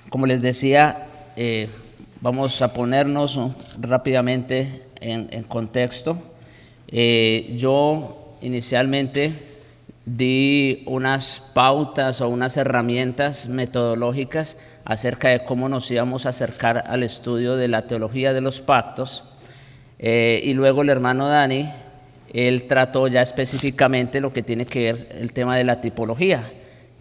Como les decía, vamos a ponernos rápidamente en contexto. Yo inicialmente di unas pautas o unas herramientas metodológicas acerca de cómo nos íbamos a acercar al estudio de la teología de los pactos, y luego el hermano Dani, él trató ya específicamente lo que tiene que ver el tema de la tipología,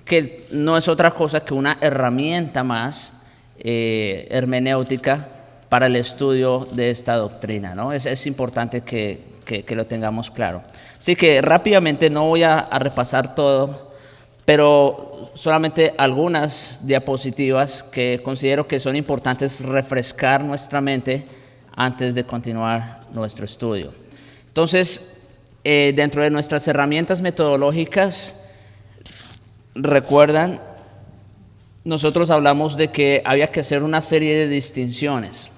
que no es otra cosa que una herramienta más hermenéutica para el estudio de esta doctrina, ¿no? Es importante que lo tengamos claro. Así que rápidamente no voy a repasar todo, pero solamente algunas diapositivas que considero que son importantes refrescar nuestra mente antes de continuar nuestro estudio. Entonces, dentro de nuestras herramientas metodológicas, recuerdan, nosotros hablamos de que había que hacer una serie de distinciones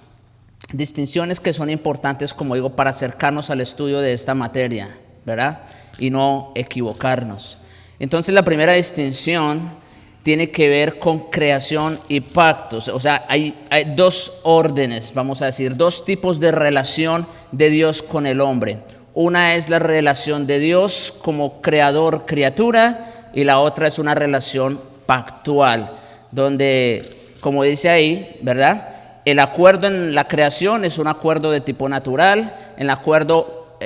que son importantes, como digo, para acercarnos al estudio de esta materia, ¿verdad? Y no equivocarnos. Entonces, la primera distinción tiene que ver con creación y pactos. O sea, hay dos órdenes, vamos a decir, dos tipos de relación de Dios con el hombre. Una es la relación de Dios como creador-criatura, y la otra es una relación pactual, donde, como dice ahí, ¿verdad?, el acuerdo en la creación es un acuerdo de tipo natural, el acuerdo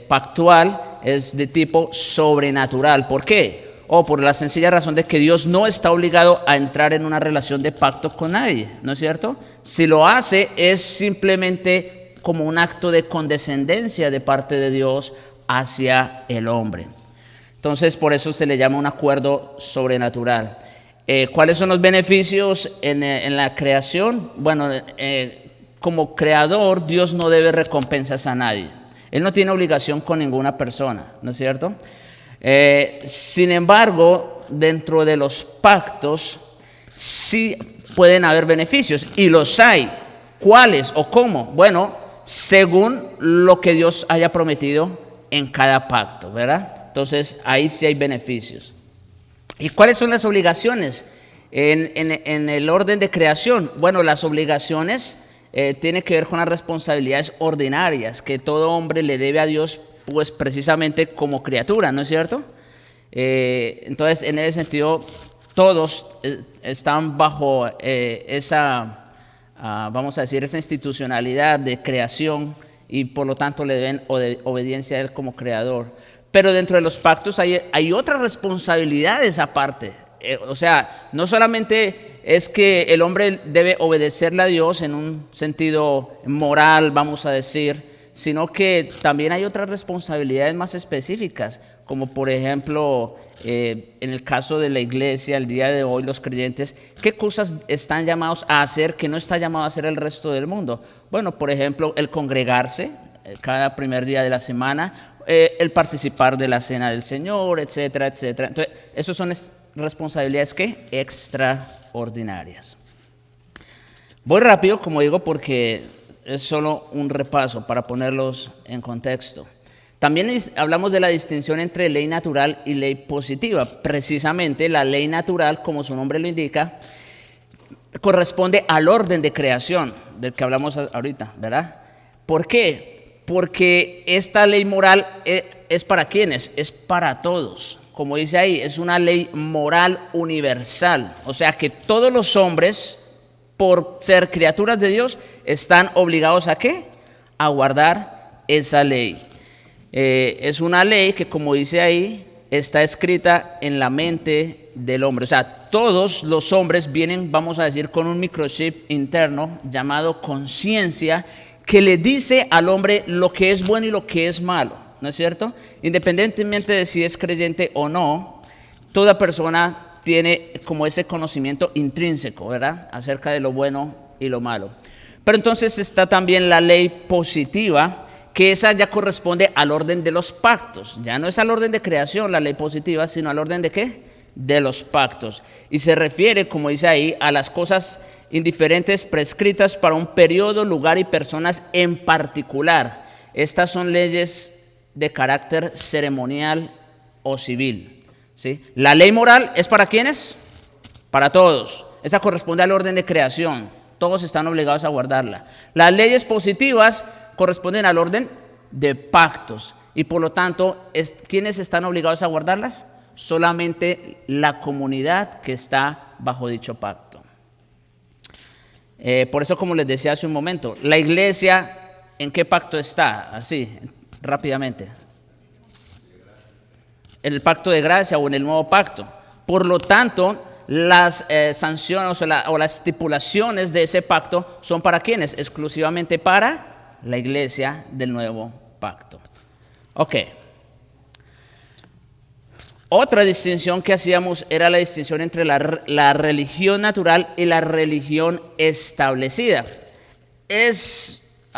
pactual es de tipo sobrenatural. ¿Por qué? Por la sencilla razón de que Dios no está obligado a entrar en una relación de pacto con nadie, ¿no es cierto? Si lo hace, es simplemente como un acto de condescendencia de parte de Dios hacia el hombre. Entonces, por eso se le llama un acuerdo sobrenatural. ¿Cuáles son los beneficios en la creación? Bueno, como creador, Dios no debe recompensas a nadie. Él no tiene obligación con ninguna persona, ¿no es cierto? Sin embargo, dentro de los pactos sí pueden haber beneficios, y los hay. ¿Cuáles o cómo? Bueno, según lo que Dios haya prometido en cada pacto, ¿verdad? Entonces, ahí sí hay beneficios. ¿Y cuáles son las obligaciones en el orden de creación? Bueno, las obligaciones tienen que ver con las responsabilidades ordinarias que todo hombre le debe a Dios, pues precisamente como criatura, ¿no es cierto? Entonces, en ese sentido, todos están bajo vamos a decir, esa institucionalidad de creación, y por lo tanto le deben obediencia a Él como creador. Pero dentro de los pactos hay otras responsabilidades aparte. O sea, no solamente es que el hombre debe obedecerle a Dios en un sentido moral, vamos a decir, sino que también hay otras responsabilidades más específicas, como por ejemplo, en el caso de la iglesia, el día de hoy, los creyentes, ¿qué cosas están llamados a hacer que no está llamado a hacer el resto del mundo? Bueno, por ejemplo, el congregarse cada primer día de la semana, el participar de la cena del Señor, etcétera, etcétera. Entonces, esas son responsabilidades que extraordinarias. Voy rápido, como digo, porque es solo un repaso para ponerlos en contexto. También hablamos de la distinción entre ley natural y ley positiva. Precisamente la ley natural, como su nombre lo indica, corresponde al orden de creación del que hablamos ahorita, ¿verdad? ¿Por qué? Porque esta ley moral es para ¿quiénes? Es para todos. Como dice ahí, es una ley moral universal. O sea que todos los hombres, por ser criaturas de Dios, están obligados ¿a qué? A guardar esa ley. Es una ley que, como dice ahí, está escrita en la mente del hombre. O sea, todos los hombres vienen, vamos a decir, con un microchip interno llamado conciencia, que le dice al hombre lo que es bueno y lo que es malo, ¿no es cierto? Independientemente de si es creyente o no, toda persona tiene como ese conocimiento intrínseco, ¿verdad?, acerca de lo bueno y lo malo. Pero entonces está también la ley positiva, que esa ya corresponde al orden de los pactos. Ya no es al orden de creación la ley positiva, sino al orden de ¿qué? De los pactos. Y se refiere, como dice ahí, a las cosas indiferentes prescritas para un periodo, lugar y personas en particular. Estas son leyes de carácter ceremonial o civil, ¿sí? La ley moral es para ¿quiénes? Para todos. Esa corresponde al orden de creación. Todos están obligados a guardarla. Las leyes positivas corresponden al orden de pactos. Y por lo tanto, ¿quiénes están obligados a guardarlas? Solamente la comunidad que está bajo dicho pacto. Por eso, como les decía hace un momento, la iglesia, ¿en qué pacto está? Así, rápidamente. En el pacto de gracia o en el nuevo pacto. Por lo tanto, las sanciones o las estipulaciones de ese pacto son para ¿quiénes? Exclusivamente para la iglesia del nuevo pacto. Ok. Otra distinción que hacíamos era la distinción entre la religión natural y la religión establecida. Es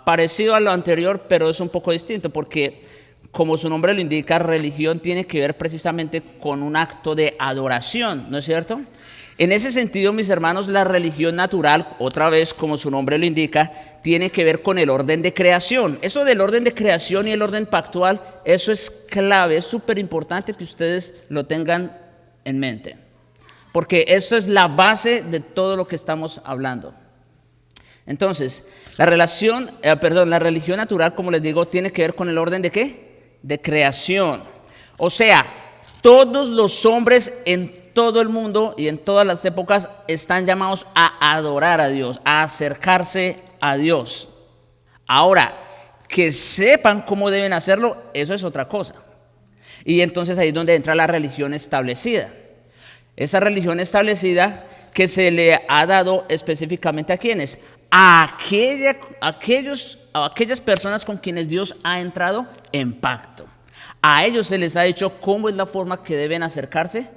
parecido a lo anterior, pero es un poco distinto porque, como su nombre lo indica, religión tiene que ver precisamente con un acto de adoración, ¿no es cierto? En ese sentido, mis hermanos, la religión natural, otra vez, como su nombre lo indica, tiene que ver con el orden de creación. Eso del orden de creación y el orden pactual, eso es clave, es súper importante que ustedes lo tengan en mente. Porque eso es la base de todo lo que estamos hablando. Entonces, la religión natural, como les digo, tiene que ver con el orden de ¿qué? De creación. O sea, todos los hombres en todo el mundo y en todas las épocas están llamados a adorar a Dios, a acercarse a Dios. Ahora, que sepan cómo deben hacerlo, eso es otra cosa. Y entonces ahí es donde entra la religión establecida. Esa religión establecida que se le ha dado específicamente a ¿quiénes? A aquellas personas con quienes Dios ha entrado en pacto. A ellos se les ha dicho cómo es la forma que deben acercarse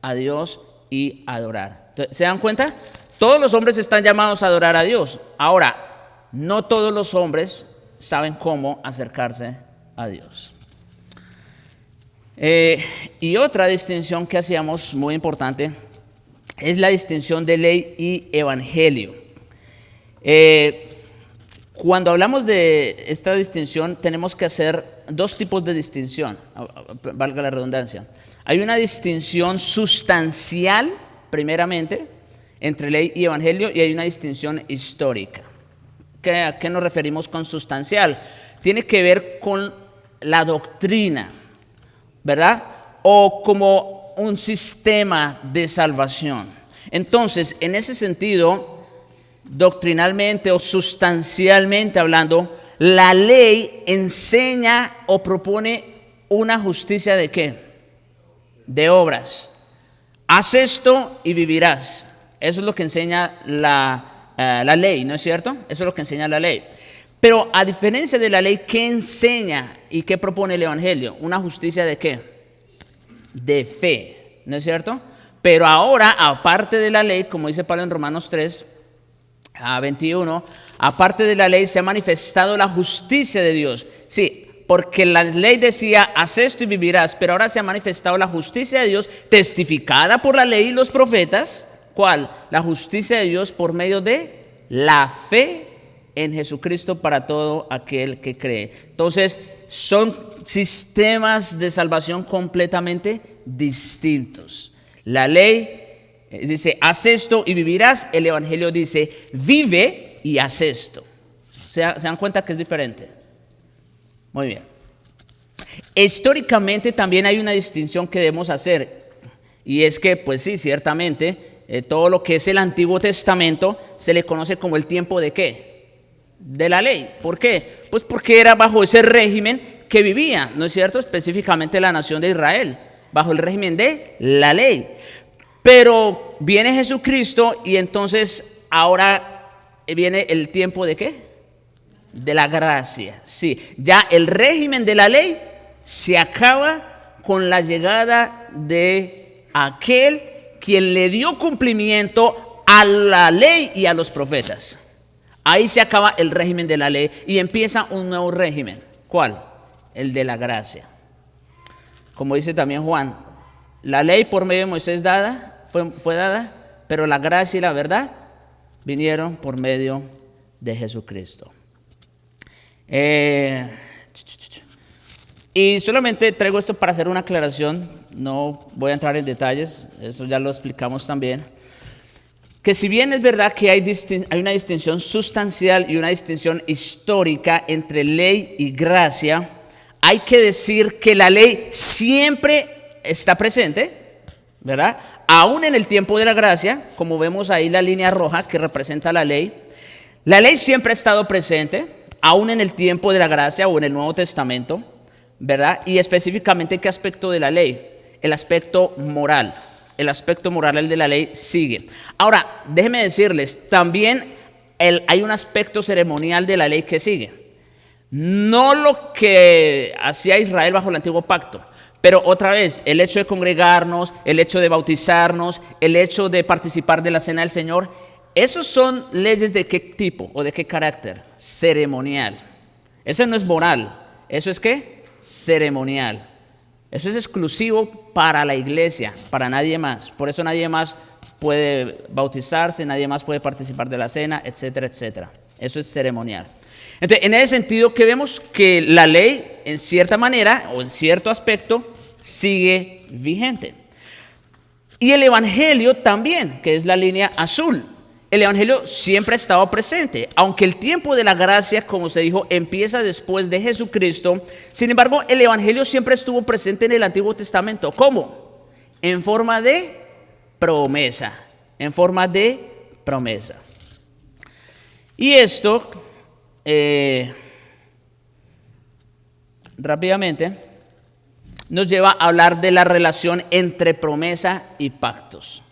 a Dios y adorar. ¿Se dan cuenta? Todos los hombres están llamados a adorar a Dios. Ahora, no todos los hombres saben cómo acercarse a Dios. Y otra distinción que hacíamos muy importante es la distinción de ley y evangelio. Cuando hablamos de esta distinción, tenemos que hacer dos tipos de distinción, valga la redundancia. Hay una distinción sustancial, primeramente, entre ley y evangelio, y hay una distinción histórica. ¿A qué nos referimos con sustancial? Tiene que ver con la doctrina, ¿verdad? O como un sistema de salvación. Entonces, en ese sentido, doctrinalmente o sustancialmente hablando, la ley enseña o propone una justicia ¿de qué? De obras. Haz esto y vivirás. Eso es lo que enseña la ley, ¿no es cierto? Eso es lo que enseña la ley. Pero a diferencia de la ley, ¿qué enseña y qué propone el evangelio? Una justicia ¿de qué? De fe, ¿no es cierto? Pero ahora, aparte de la ley, como dice Pablo en Romanos 3, 21, aparte de la ley se ha manifestado la justicia de Dios. Sí, porque la ley decía, haz esto y vivirás, pero ahora se ha manifestado la justicia de Dios testificada por la ley y los profetas. ¿Cuál? La justicia de Dios por medio de la fe en Jesucristo para todo aquel que cree. Entonces, son sistemas de salvación completamente distintos. La ley dice, haz esto y vivirás. El evangelio dice, vive y haz esto. ¿Se dan cuenta que es diferente? Muy bien. Históricamente también hay una distinción que debemos hacer. Y es que, pues sí, ciertamente, todo lo que es el Antiguo Testamento se le conoce como el tiempo ¿de qué? De la ley. ¿Por qué? Pues porque era bajo ese régimen que vivía, ¿no es cierto? Específicamente la nación de Israel, bajo el régimen de la ley. Pero viene Jesucristo y entonces ahora viene el tiempo ¿de qué? De la gracia. Sí, ya el régimen de la ley se acaba con la llegada de aquel quien le dio cumplimiento a la ley y a los profetas. Ahí se acaba el régimen de la ley y empieza un nuevo régimen. ¿Cuál? El de la gracia. Como dice también Juan, la ley por medio de Moisés fue dada, pero la gracia y la verdad vinieron por medio de Jesucristo. Y solamente traigo esto para hacer una aclaración, no voy a entrar en detalles, eso ya lo explicamos también. que si bien es verdad que hay una distinción sustancial y una distinción histórica entre ley y gracia, hay que decir que la ley siempre está presente, ¿verdad? Aún en el tiempo de la gracia, como vemos ahí la línea roja que representa la ley siempre ha estado presente, aún en el tiempo de la gracia o en el Nuevo Testamento, ¿verdad? Y específicamente, ¿qué aspecto de la ley? El aspecto moral. El aspecto moral de la ley sigue. Ahora, déjenme decirles, también hay un aspecto ceremonial de la ley que sigue. No lo que hacía Israel bajo el antiguo pacto, pero otra vez, el hecho de congregarnos, el hecho de bautizarnos, el hecho de participar de la cena del Señor, esos son leyes de qué tipo o de qué carácter? Ceremonial. Eso no es moral, eso es ¿qué? Ceremonial. Eso es exclusivo para la iglesia, para nadie más. Por eso nadie más puede bautizarse, nadie más puede participar de la cena, etcétera, etcétera. Eso es ceremonial. Entonces, en ese sentido que vemos que la ley, en cierta manera o en cierto aspecto, sigue vigente. Y el evangelio también, que es la línea azul. El evangelio siempre ha estado presente, aunque el tiempo de la gracia, como se dijo, empieza después de Jesucristo. Sin embargo, el evangelio siempre estuvo presente en el Antiguo Testamento. ¿Cómo? En forma de promesa. En forma de promesa. Y esto, rápidamente, nos lleva a hablar de la relación entre promesa y pactos.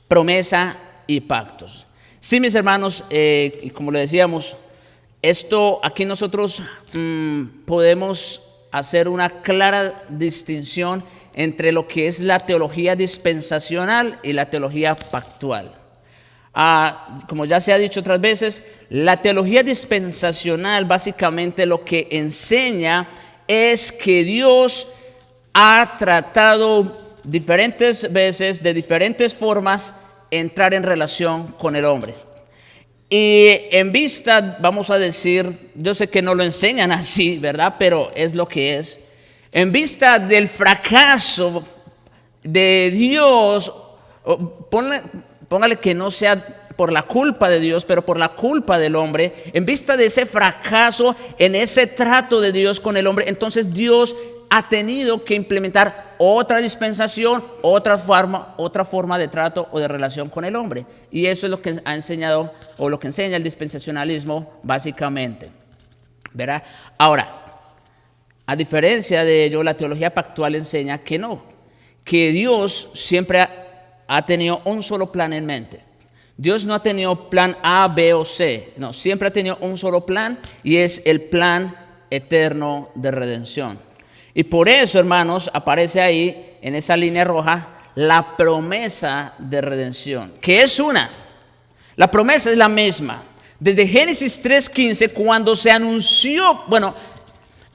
Promesa y pactos. Sí, mis hermanos, como le decíamos, esto aquí nosotros podemos hacer una clara distinción entre lo que es la teología dispensacional y la teología pactual. Como ya se ha dicho otras veces, la teología dispensacional básicamente lo que enseña es que Dios ha tratado diferentes veces, de diferentes formas, entrar en relación con el hombre. Y en vista, vamos a decir, yo sé que no lo enseñan así, ¿verdad? Pero es lo que es. En vista del fracaso de Dios, póngale que no sea por la culpa de Dios, pero por la culpa del hombre, en vista de ese fracaso en ese trato de Dios con el hombre, entonces Dios ha tenido que implementar otra dispensación, otra forma de trato o de relación con el hombre. Y eso es lo que ha enseñado, o lo que enseña el dispensacionalismo básicamente, ¿verdad? Ahora, a diferencia de ello, la teología pactual enseña que no, que Dios siempre ha tenido un solo plan en mente. Dios no ha tenido plan A, B o C, no, siempre ha tenido un solo plan y es el plan eterno de redención. Y por eso, hermanos, aparece ahí, en esa línea roja, la promesa de redención, que es una. La promesa es la misma. Desde Génesis 3:15, cuando se anunció, bueno,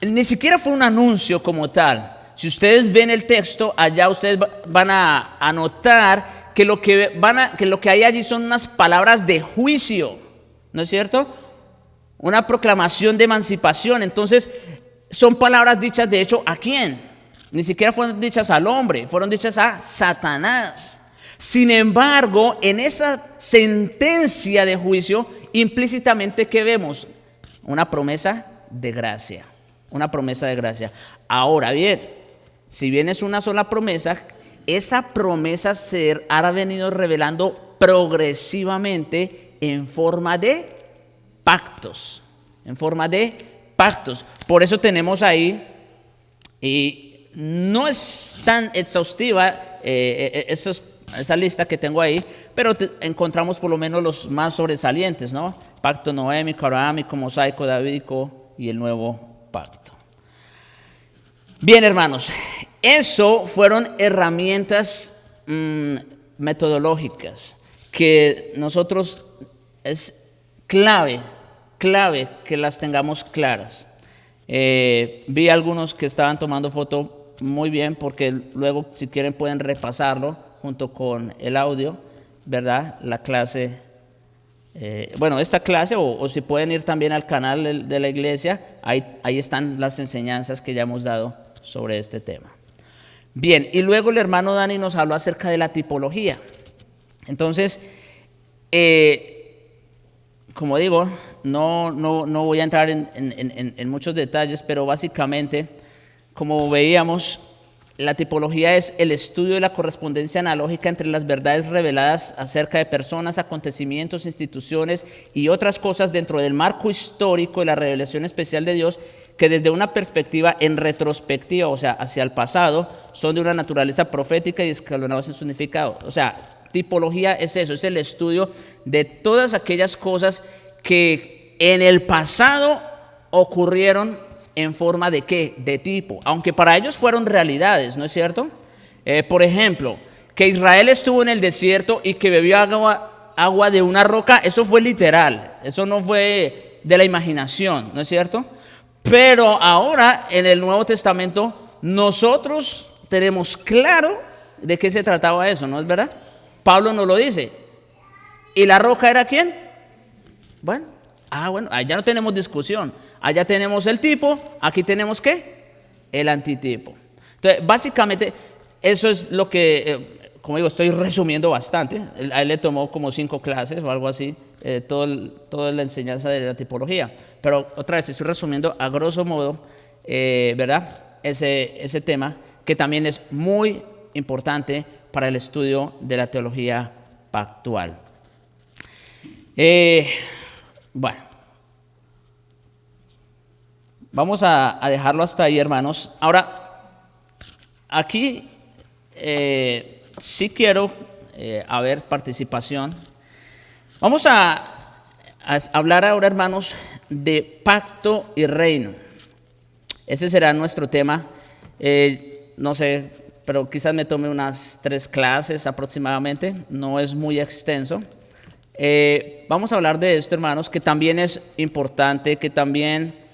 ni siquiera fue un anuncio como tal. Si ustedes ven el texto, allá ustedes van a notar que lo que hay allí son unas palabras de juicio, ¿no es cierto? Una proclamación de emancipación. Entonces, son palabras dichas, de hecho, ¿a quién? Ni siquiera fueron dichas al hombre, fueron dichas a Satanás. Sin embargo, en esa sentencia de juicio, implícitamente, ¿qué vemos? Una promesa de gracia. Una promesa de gracia. Ahora bien, si bien es una sola promesa, esa promesa se ha venido revelando progresivamente en forma de pactos. En forma de pactos. Por eso tenemos ahí, y no es tan exhaustiva esa lista que tengo ahí, pero encontramos por lo menos los más sobresalientes, ¿no? Pacto noémico, abrahámico, mosaico, davídico y el nuevo pacto. Bien, hermanos, eso fueron herramientas metodológicas que nosotros es clave que las tengamos claras. Vi algunos que estaban tomando foto muy bien, porque luego, si quieren, pueden repasarlo junto con el audio, ¿verdad? La clase, esta clase, o si pueden ir también al canal de la iglesia, ahí están las enseñanzas que ya hemos dado sobre este tema. Bien, y luego el hermano Dani nos habló acerca de la tipología. Entonces, Como digo, no voy a entrar en muchos detalles, pero básicamente, como veíamos, la tipología es el estudio de la correspondencia analógica entre las verdades reveladas acerca de personas, acontecimientos, instituciones y otras cosas dentro del marco histórico de la revelación especial de Dios, que desde una perspectiva en retrospectiva, o sea, hacia el pasado, son de una naturaleza profética y escalonados en su significado. O sea, tipología es eso, es el estudio de todas aquellas cosas que en el pasado ocurrieron en forma de ¿qué? De tipo, aunque para ellos fueron realidades, ¿no es cierto? Por ejemplo, que Israel estuvo en el desierto y que bebió agua de una roca, eso fue literal, eso no fue de la imaginación, ¿no es cierto? Pero ahora en el Nuevo Testamento nosotros tenemos claro de qué se trataba eso, ¿no es verdad? Pablo nos lo dice. ¿Y la roca era quién? Bueno, allá no tenemos discusión. Allá tenemos el tipo, aquí tenemos ¿qué? El antitipo. Entonces, básicamente, eso es lo que, como digo, estoy resumiendo bastante. A él le tomó como 5 clases o algo así, toda la enseñanza de la tipología. Pero otra vez, estoy resumiendo a grosso modo, ¿verdad? Ese tema, que también es muy importante para el estudio de la teología pactual. Bueno. Vamos a dejarlo hasta ahí, hermanos. Ahora, aquí sí quiero haber participación. Vamos a hablar ahora, hermanos, de pacto y reino. Ese será nuestro tema. No sé, pero quizás me tome unas 3 clases aproximadamente. No es muy extenso. Vamos a hablar de esto, hermanos, que también es importante, que también...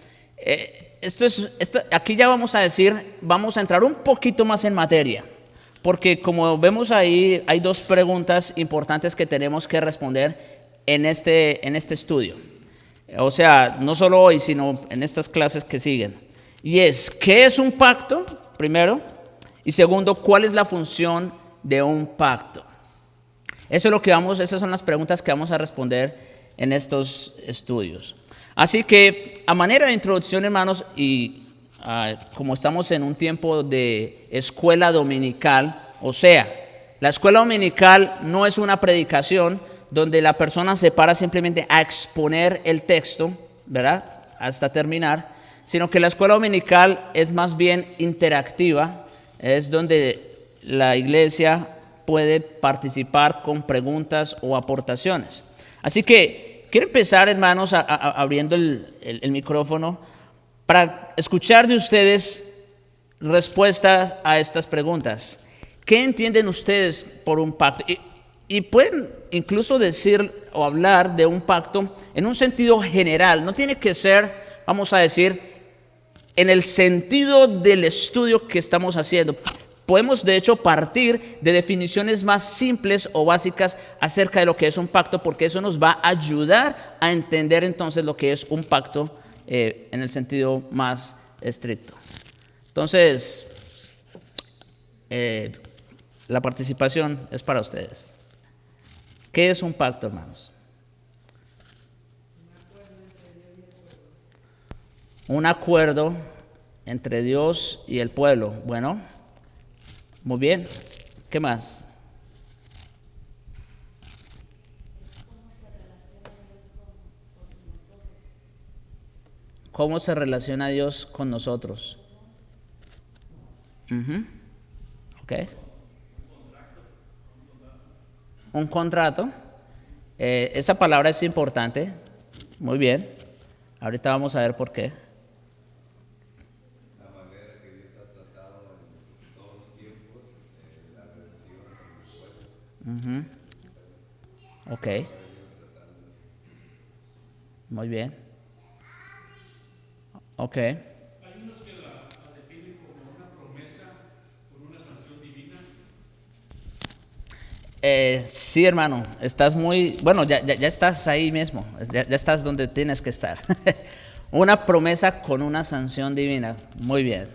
aquí ya vamos a entrar un poquito más en materia, porque como vemos ahí, hay 2 preguntas importantes que tenemos que responder en este estudio. O sea, no solo hoy, sino en estas clases que siguen. Y es, ¿qué es un pacto? Primero. Y segundo, ¿cuál es la función de un pacto? Esas son las preguntas que vamos a responder en estos estudios. Así que, a manera de introducción, hermanos, y como estamos en un tiempo de escuela dominical, o sea, la escuela dominical no es una predicación donde la persona se para simplemente a exponer el texto, ¿verdad?, hasta terminar, sino que la escuela dominical es más bien interactiva, es donde la iglesia puede participar con preguntas o aportaciones. Así que, quiero empezar, hermanos, abriendo el micrófono para escuchar de ustedes respuestas a estas preguntas. ¿Qué entienden ustedes por un pacto? Y pueden incluso decir o hablar de un pacto en un sentido general. No tiene que ser, vamos a decir, en el sentido del estudio que estamos haciendo. Podemos, de hecho, partir de definiciones más simples o básicas acerca de lo que es un pacto, porque eso nos va a ayudar a entender entonces lo que es un pacto en el sentido más estricto. Entonces, la participación es para ustedes. ¿Qué es un pacto, hermanos? Un acuerdo entre Dios y el pueblo. Bueno, muy bien. ¿Qué más? ¿Cómo se relaciona Dios con nosotros? Ok. Un contrato. Esa palabra es importante. Muy bien. Ahorita vamos a ver por qué. La manera que Dios ha tratado en todos los tiempos, la relación con el pueblo. Ok. Muy bien. Ok. Hay unos que la definen como una promesa con una sanción divina. Sí, hermano, estás muy, bueno, ya estás ahí mismo, ya estás donde tienes que estar. Una promesa con una sanción divina. Muy bien,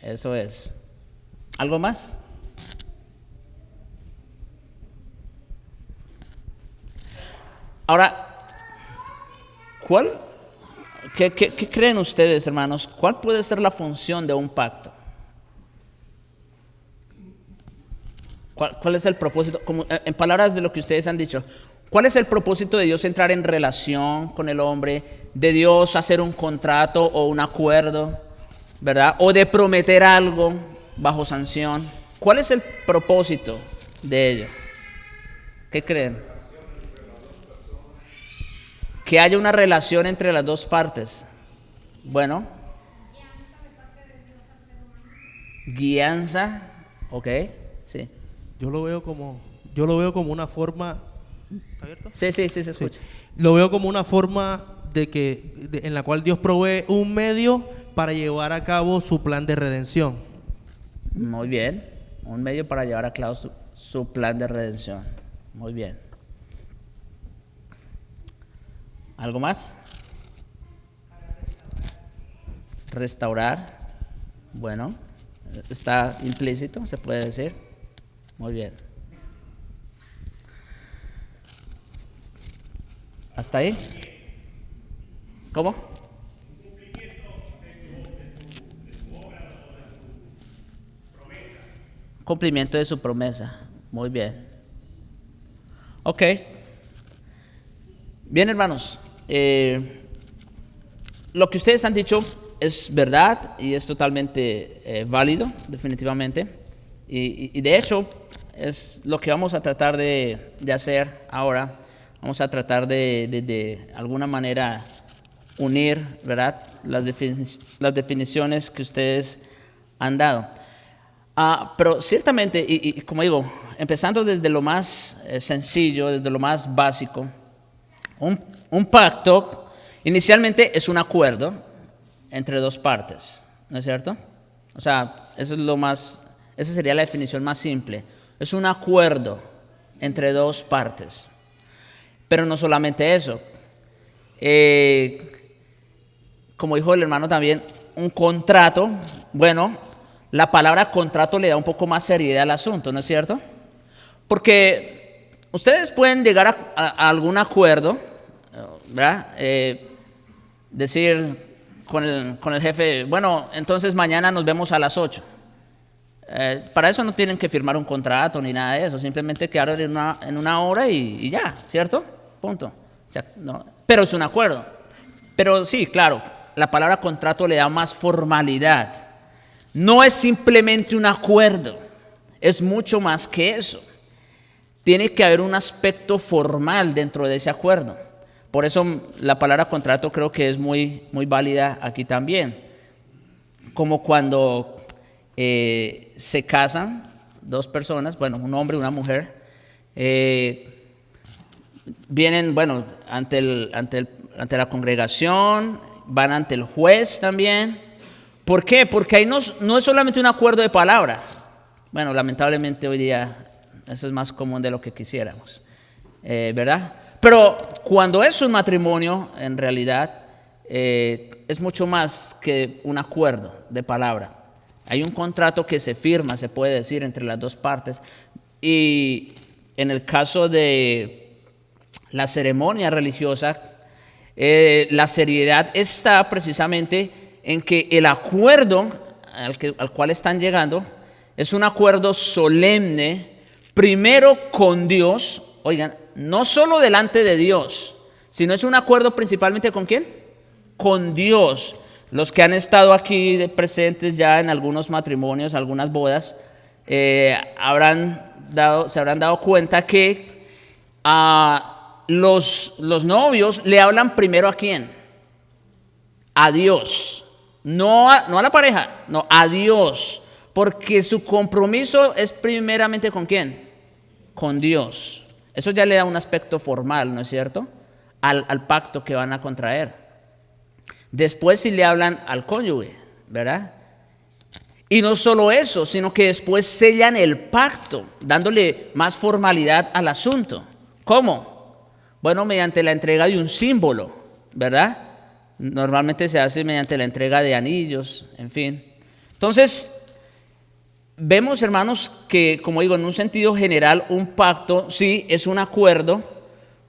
eso es. ¿Algo más? Ahora, ¿qué creen ustedes, hermanos? ¿Cuál puede ser la función de un pacto? ¿Cuál es el propósito? Como, en palabras de lo que ustedes han dicho, ¿cuál es el propósito de Dios entrar en relación con el hombre? ¿De Dios hacer un contrato o un acuerdo? ¿Verdad? ¿O de prometer algo bajo sanción? ¿Cuál es el propósito de ello? ¿Qué creen? Que haya una relación entre las dos partes. Bueno. Guianza. Ok, sí. Yo lo veo como una forma. ¿Está abierto? Sí, se escucha. Sí. Lo veo como una forma en la cual Dios provee un medio para llevar a cabo su plan de redención. Muy bien. Un medio para llevar a cabo su plan de redención. Muy bien. ¿Algo más? Restaurar. Bueno, está implícito, se puede decir. Muy bien. ¿Hasta ahí? ¿Cómo? Cumplimiento de su promesa. Muy bien. Ok. Bien, hermanos. Lo que ustedes han dicho es verdad y es totalmente válido, definitivamente. Y de hecho, es lo que vamos a tratar de hacer ahora. Vamos a tratar de alguna manera unir, ¿verdad?, las definiciones que ustedes han dado. Pero ciertamente, y como digo, empezando desde lo más sencillo, desde lo más básico, un pacto inicialmente es un acuerdo entre dos partes, ¿no es cierto? O sea, esa sería la definición más simple. Es un acuerdo entre dos partes. Pero no solamente eso. Como dijo el hermano también, un contrato, bueno, la palabra contrato le da un poco más seriedad al asunto, ¿no es cierto? Porque ustedes pueden llegar a algún acuerdo, ¿verdad? Decir con el jefe, bueno, entonces mañana nos vemos a las 8. Para eso no tienen que firmar un contrato ni nada de eso, simplemente quedar en una hora y ya, ¿cierto? Punto. O sea, no, pero es un acuerdo. Pero sí, claro, la palabra contrato le da más formalidad. No es simplemente un acuerdo, es mucho más que eso. Tiene que haber un aspecto formal dentro de ese acuerdo. Por eso la palabra contrato creo que es muy, muy válida aquí también. Como cuando se casan dos personas, bueno, un hombre y una mujer, vienen, bueno, ante la congregación, van ante el juez también. ¿Por qué? Porque ahí no es solamente un acuerdo de palabra. Bueno, lamentablemente hoy día eso es más común de lo que quisiéramos, ¿verdad? Pero cuando es un matrimonio, en realidad, es mucho más que un acuerdo de palabra. Hay un contrato que se firma, se puede decir, entre las dos partes. Y en el caso de la ceremonia religiosa, la seriedad está precisamente en que el acuerdo al cual están llegando es un acuerdo solemne, primero con Dios, oigan, no solo delante de Dios, sino es un acuerdo principalmente ¿con quién? Con Dios. Los que han estado aquí presentes ya en algunos matrimonios, algunas bodas, se habrán dado cuenta que los novios le hablan primero ¿a quién? A Dios. No a la pareja, no, a Dios. Porque su compromiso es primeramente ¿con quién? Con Dios. Eso ya le da un aspecto formal, ¿no es cierto? Al pacto que van a contraer. Después sí le hablan al cónyuge, ¿verdad? Y no solo eso, sino que después sellan el pacto, dándole más formalidad al asunto. ¿Cómo? Bueno, mediante la entrega de un símbolo, ¿verdad? Normalmente se hace mediante la entrega de anillos, en fin. Entonces, vemos, hermanos, que, como digo, en un sentido general, un pacto sí es un acuerdo,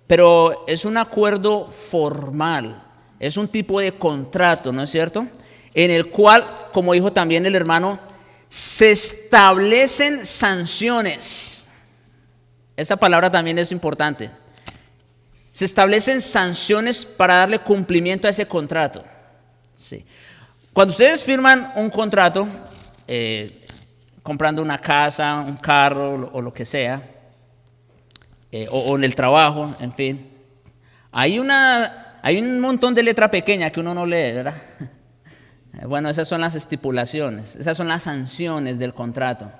pero es un acuerdo formal, es un tipo de contrato, ¿no es cierto? En el cual, como dijo también el hermano, se establecen sanciones. Esa palabra también es importante. Se establecen sanciones para darle cumplimiento a ese contrato. Sí. Cuando ustedes firman un contrato, comprando una casa, un carro o lo que sea, o en el trabajo, en fin, hay un montón de letra pequeña que uno no lee, ¿verdad? Bueno, esas son las estipulaciones, esas son las sanciones del contrato.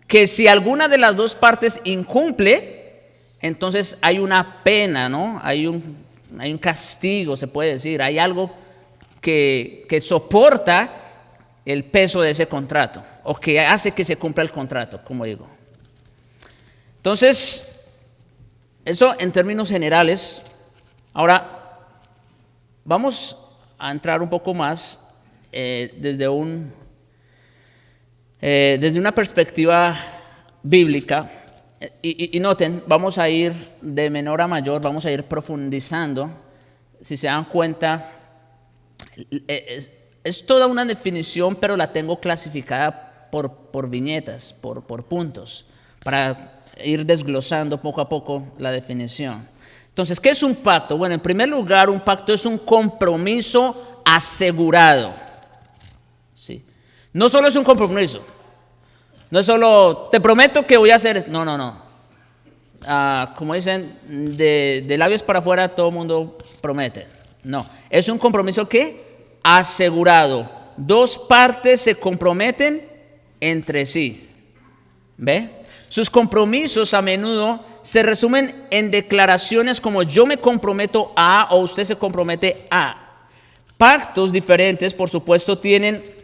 Que si alguna de las dos partes incumple, entonces hay una pena, ¿no? Hay un castigo, se puede decir, hay algo que soporta el peso de ese contrato, o que hace que se cumpla el contrato, como digo. Entonces, eso en términos generales. Ahora, vamos a entrar un poco más desde una perspectiva bíblica. Y noten, vamos a ir de menor a mayor, vamos a ir profundizando. Si se dan cuenta, es toda una definición, pero la tengo clasificada por viñetas, por puntos, para ir desglosando poco a poco la definición. Entonces, ¿qué es un pacto? Bueno, en primer lugar, un pacto es un compromiso asegurado. ¿Sí? No solo es un compromiso, no es solo, te prometo que voy a hacer, no. Como dicen, de labios para afuera todo el mundo promete. No, es un compromiso ¿qué? Asegurado. Dos partes se comprometen entre sí. ¿Ve? Sus compromisos a menudo se resumen en declaraciones como yo me comprometo a o usted se compromete a. Pactos diferentes, por supuesto, tienen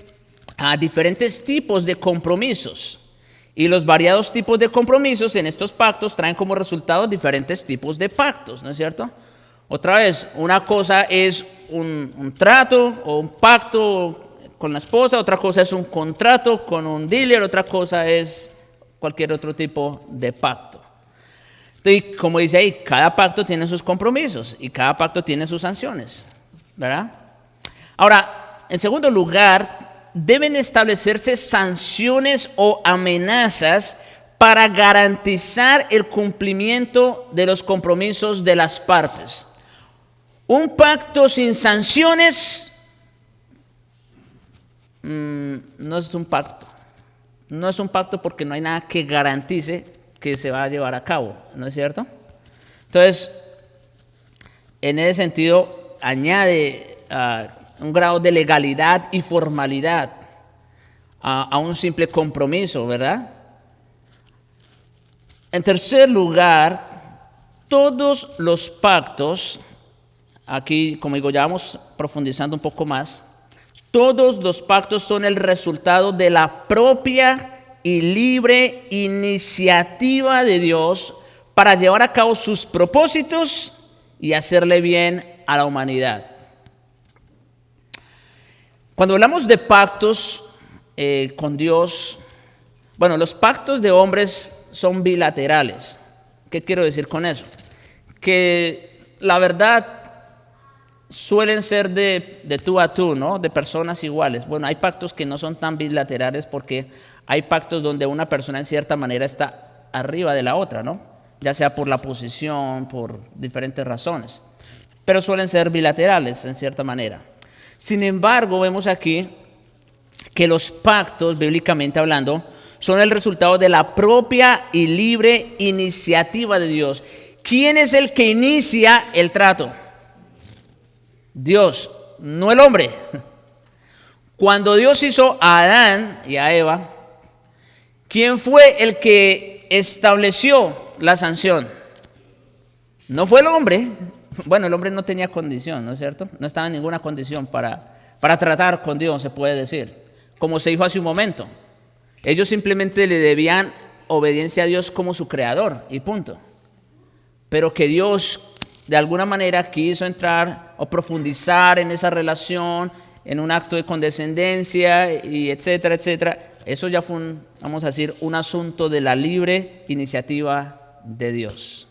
diferentes tipos de compromisos. Y los variados tipos de compromisos en estos pactos traen como resultado diferentes tipos de pactos, ¿no es cierto? Otra vez, una cosa es un trato o un pacto con la esposa, otra cosa es un contrato con un dealer, otra cosa es cualquier otro tipo de pacto. Y como dice ahí, cada pacto tiene sus compromisos y cada pacto tiene sus sanciones, ¿verdad? Ahora, en segundo lugar, deben establecerse sanciones o amenazas para garantizar el cumplimiento de los compromisos de las partes. Un pacto sin sanciones no es un pacto. No es un pacto porque no hay nada que garantice que se va a llevar a cabo, ¿no es cierto? Entonces, en ese sentido, añade un grado de legalidad y formalidad a un simple compromiso, ¿verdad? En tercer lugar, todos los pactos, aquí, como digo, ya vamos profundizando un poco más, todos los pactos son el resultado de la propia y libre iniciativa de Dios para llevar a cabo sus propósitos y hacerle bien a la humanidad. Cuando hablamos de pactos con Dios, bueno, los pactos de hombres son bilaterales. ¿Qué quiero decir con eso? Que la verdad suelen ser de tú a tú, ¿no? De personas iguales. Bueno, hay pactos que no son tan bilaterales porque hay pactos donde una persona en cierta manera está arriba de la otra, ¿no? Ya sea por la posición, por diferentes razones. Pero suelen ser bilaterales en cierta manera. Sin embargo, vemos aquí que los pactos, bíblicamente hablando, son el resultado de la propia y libre iniciativa de Dios. ¿Quién es el que inicia el trato? Dios, no el hombre. Cuando Dios hizo a Adán y a Eva, ¿quién fue el que estableció la sanción? No fue el hombre. Bueno, el hombre no tenía condición, ¿no es cierto? No estaba en ninguna condición para tratar con Dios, se puede decir. Como se dijo hace un momento. Ellos simplemente le debían obediencia a Dios como su creador y punto. Pero que Dios de alguna manera quiso entrar o profundizar en esa relación, en un acto de condescendencia y etcétera, etcétera. Eso ya fue vamos a decir, un asunto de la libre iniciativa de Dios.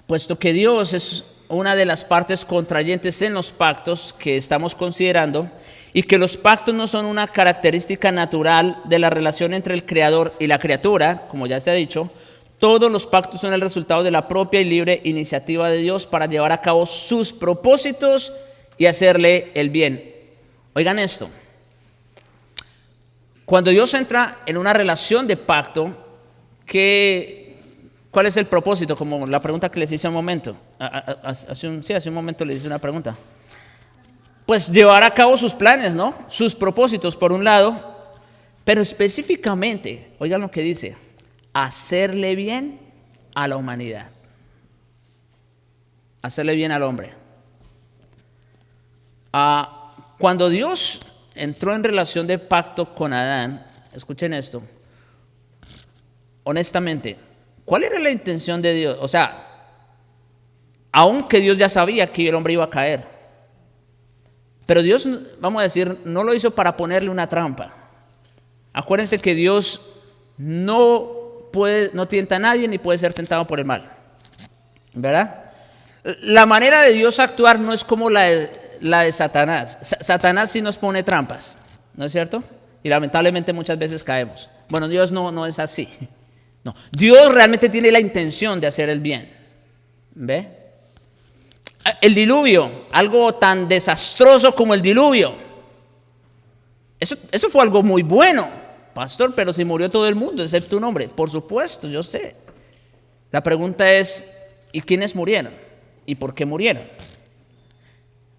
Puesto que Dios es una de las partes contrayentes en los pactos que estamos considerando, y que los pactos no son una característica natural de la relación entre el Creador y la criatura, como ya se ha dicho, todos los pactos son el resultado de la propia y libre iniciativa de Dios para llevar a cabo sus propósitos y hacerle el bien. Oigan esto. Cuando Dios entra en una relación de pacto, ¿cuál es el propósito? Como la pregunta que les hice un momento. Hace un momento les hice una pregunta. Pues llevar a cabo sus planes, ¿no? Sus propósitos, por un lado. Pero específicamente, oigan lo que dice, hacerle bien a la humanidad. Hacerle bien al hombre. Cuando Dios entró en relación de pacto con Adán, escuchen esto, honestamente, ¿cuál era la intención de Dios? O sea, aunque Dios ya sabía que el hombre iba a caer, pero Dios, vamos a decir, no lo hizo para ponerle una trampa. Acuérdense que Dios no tienta a nadie ni puede ser tentado por el mal, ¿verdad? La manera de Dios actuar no es como la de Satanás. Satanás sí nos pone trampas, ¿no es cierto? Y lamentablemente muchas veces caemos. Bueno, Dios no es así. No, Dios realmente tiene la intención de hacer el bien. ¿Ve? El diluvio, algo tan desastroso como el diluvio. Eso fue algo muy bueno, pastor, pero si murió todo el mundo, excepto un hombre. Por supuesto, yo sé. La pregunta es, ¿y quiénes murieron? ¿Y por qué murieron?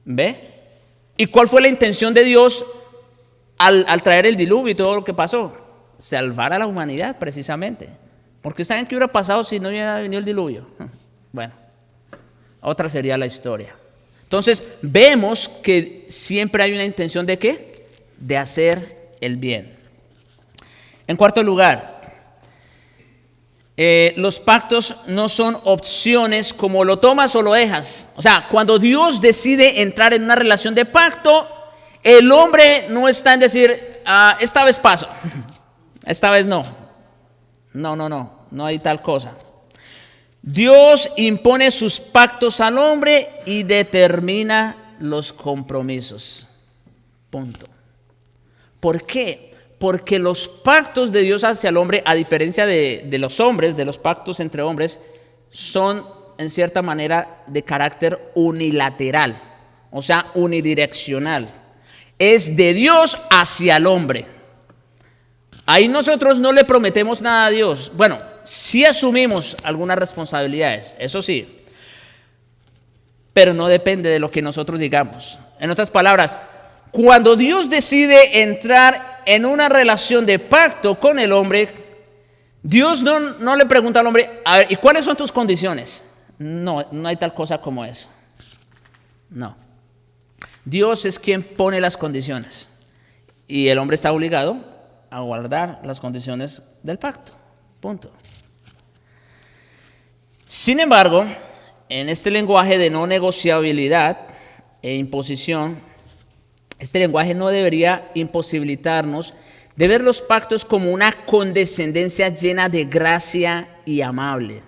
¿Ve? ¿Y cuál fue la intención de Dios al traer el diluvio y todo lo que pasó? Salvar a la humanidad, precisamente. Porque ¿saben qué hubiera pasado si no hubiera venido el diluvio? Bueno, otra sería la historia. Entonces, vemos que siempre hay una intención ¿de qué? De hacer el bien. En cuarto lugar, los pactos no son opciones como lo tomas o lo dejas. O sea, cuando Dios decide entrar en una relación de pacto, el hombre no está en decir, esta vez paso, esta vez no. No hay tal cosa. Dios impone sus pactos al hombre y determina los compromisos. Punto. ¿Por qué? Porque los pactos de Dios hacia el hombre, a diferencia de los hombres, de los pactos entre hombres, son en cierta manera de carácter unilateral, o sea, unidireccional. Es de Dios hacia el hombre. Ahí nosotros no le prometemos nada a Dios. Bueno, sí asumimos algunas responsabilidades, eso sí, pero no depende de lo que nosotros digamos. En otras palabras, cuando Dios decide entrar en una relación de pacto con el hombre, Dios no le pregunta al hombre, a ver, ¿y cuáles son tus condiciones? No hay tal cosa como eso. No. Dios es quien pone las condiciones y el hombre está obligado a guardar las condiciones del pacto. Punto. Sin embargo, en este lenguaje de no negociabilidad e imposición, este lenguaje no debería imposibilitarnos de ver los pactos como una condescendencia llena de gracia y amable.